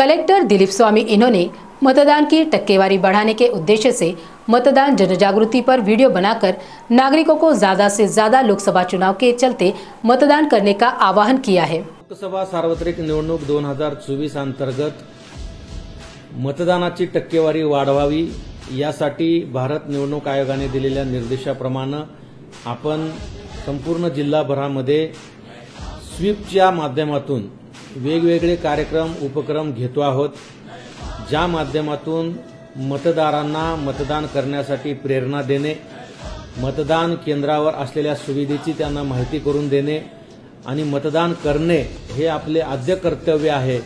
Collector Dilip Swami इन्होंने मतदान की टक्केवारी बढ़ाने के उद्देश्य से मतदान जनजागृति पर वीडियो बनाकर नागरिकों को ज्यादा से ज्यादा लोकसभा चुनाव के चलते मतदान करने का आह्वान किया है। लोकसभा सार्वत्रिक निवडणूक 2024 अंतर्गत मतदानाची टक्केवारी वाढवावी यासाठी भारत निवडणूक आयोगाने दिलेल्या निर्देशाप्रमाणे आपण संपूर्ण जिल्हाभरामध्ये स्वीपच्या माध्यमातून वेगवेगळे कार्यक्रम उपक्रम घेतो आहोत, ज्या माध्यमातून मतदारांना मतदान करण्यासाठी प्रेरणा देणे, मतदान केंद्रावर असलेल्या सुविधेची त्यांना माहिती करून देणे आणि मतदान करणे हे आपले आद्य कर्तव्य आहे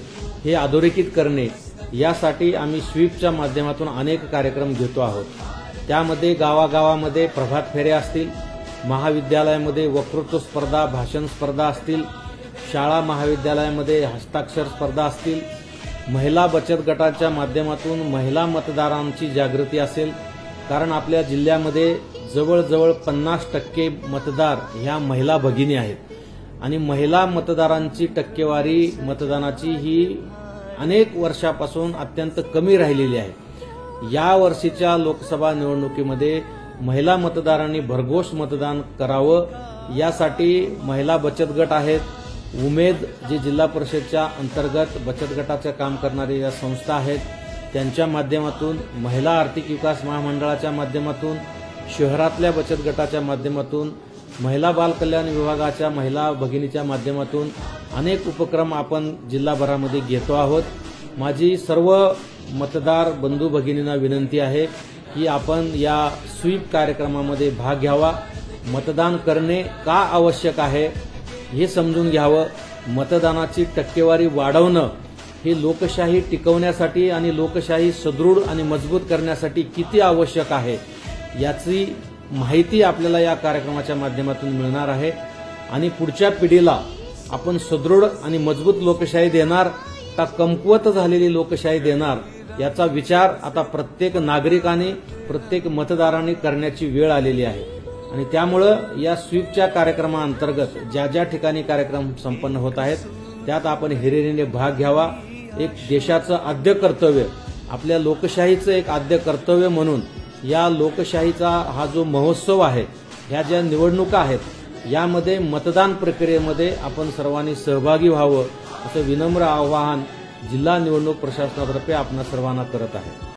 हे अधोरेखित करणे यासाठी आम्ही स्वीपच्या माध्यमातून अनेक कार्यक्रम घेतो आहोत। त्यामध्ये गावागावामध्ये प्रभात फेऱ्या असतील, महाविद्यालयामध्ये वक्तृत्व स्पर्धा, भाषण स्पर्धा असतील, शाळा महाविद्यालयामध्ये हस्ताक्षर स्पर्धा असतील, महिला बचत गटाच्या माध्यमातून महिला मतदारांची जागृती असेल, कारण आपल्या जिल्ह्यामध्ये जवळजवळ 50% मतदार ह्या महिला भगिनी आहेत आणि महिला मतदारांची टक्केवारी मतदानाची ही अनेक वर्षापासून अत्यंत कमी राहिलेली आहे। या वर्षीच्या लोकसभा निवडणुकीमध्ये महिला मतदारांनी भरघोस मतदान करावं यासाठी महिला बचत गट आहेत, उमेद जे जिल्हा परिषदच्या अंतर्गत बचत गटाचे काम करणारी या संस्था आहेत त्यांच्या माध्यमातून, महिला आर्थिक विकास महामंडळाच्या माध्यमातून, शहरातल्या बचत गटाच्या माध्यमातून, महिला बाल कल्याण विभागाच्या महिला भगिनीच्या माध्यमातून अनेक उपक्रम आपण जिल्हाभरामध्ये घेतो आहोत। माझी सर्व मतदार बंधू भगिनींना विनंती आहे की आपण या स्वीप कार्यक्रमामध्ये भाग घ्यावा, मतदान करणे का आवश्यक आहे हे समजून घ्यावं, मतदानाची टक्केवारी वाढवणं हे लोकशाही टिकवण्यासाठी आणि लोकशाही सुदृढ आणि मजबूत करण्यासाठी किती आवश्यक आहे याची माहिती आपल्याला या कार्यक्रमाच्या माध्यमातून मिळणार आहे आणि पुढच्या पिढीला आपण सुदृढ आणि मजबूत लोकशाही देणार का कमकुवत झालेली लोकशाही देणार याचा विचार आता प्रत्येक नागरिकाने, प्रत्येक मतदारांनी करण्याची वेळ आलेली आहे आणि त्यामुळे या स्वीपच्या कार्यक्रमाअंतर्गत ज्या ज्या ठिकाणी कार्यक्रम संपन्न होत आहेत त्यात आपण हिरिरीने भाग घ्यावा। एक देशाचं आद्य कर्तव्य, आपल्या लोकशाहीचं एक आद्य कर्तव्य म्हणून या लोकशाहीचा हा जो महोत्सव आहे, ह्या ज्या निवडणुका आहेत यामध्ये मतदान प्रक्रियेमध्ये आपण सर्वांनी सहभागी व्हावं असं विनम्र आवाहन जिल्हा निवडणूक प्रशासनातर्फे आपणा सर्वांना करत आहे।